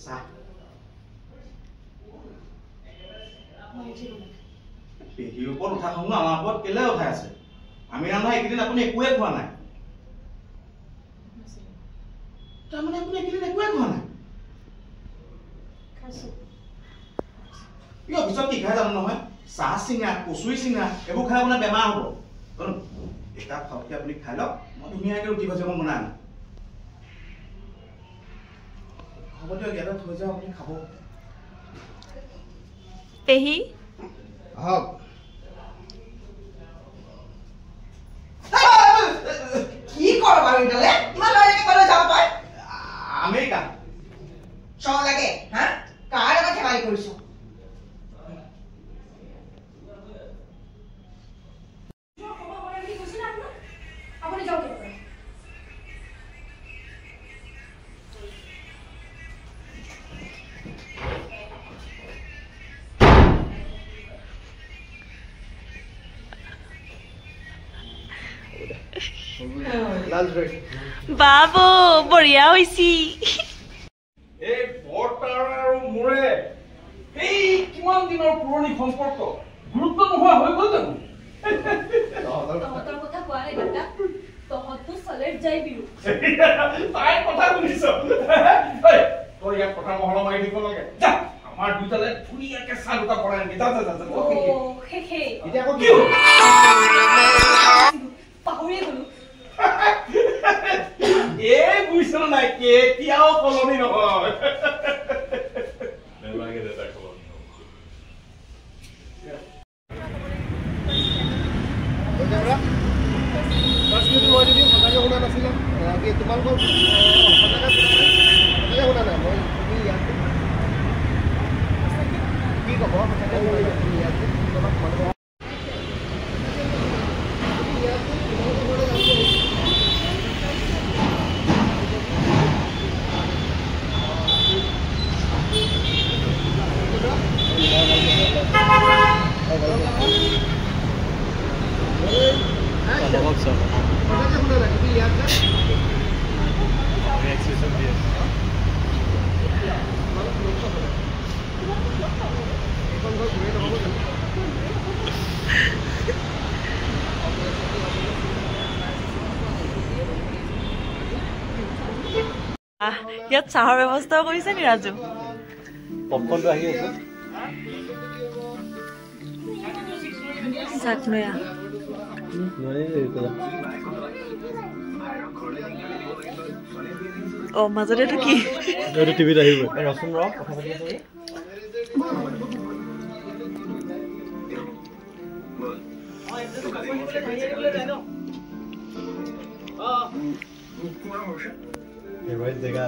চাহ পেহীৰ ওপৰত উঠা খংনো আমাৰ ওপৰত কেলে উঠাই আছে? আমি ৰান্ধা এইকেইদিন আপুনি একোৱে খোৱা নাই। তাৰমানে আপুনি এইকেইদিন একোৱে খোৱা নাই? এই অফিচত কি খাই জানো নহয়? চাহ চিঙা, কচুৰি চিঙা এইবোৰ খাই আপোনাৰ বেমাৰ হ'ব। এটা খাওঁতে আপুনি খাই লওক, মই ধুনীয়াকৈ ৰুটি ভাজি অকণ বনাই আনো। হ'ব দিয়ক, ইয়াতে থৈ যাওঁ, আপুনি খাব। পেহী আহক। কি কৰ বাৰু ইডালে? ইমান লৰাকে কলৈ যাব তই? আমেৰিকা। চ লাগে হা? কাৰ লগত ধেমালি কৰিছ? বাবু বঢ়িয়া হৈছি। এই বৰতাৰ আৰু মোৰে এই কিমান দিনৰ পুৰণি সম্পৰ্ক গুৰুত্ব নোহোৱা হৈ গ'ল জানো? তহঁতৰ কথা কোৱা নাই দাদা, তহঁততো চলেট যাই বিৰু। তাইৰ কথা শুনিছ? তই ইয়াত কথা মহলা মাৰি দিব লাগে। যা আমাৰ দুটালে ধুনীয়াকে চাহ দুটা পৰাই আনবি। যা যা যা যা। এতিয়া আকৌ কি হ'ল? পাহৰিয়ে গলো। এই বুজিছ নাই, কেতিয়াও সলনি নহয়। নেলাগে দেউতা সলনি ইয়াত চাহৰ ব্যৱস্থাও কৰিছে নি ৰাজু? পপকৰ্ণটো আহি আছে। চাকনয়া অ মাজতে এইটো কি? টিভিত আহিব। ৰচোন ৰ কথা পাতি আছে। জেগা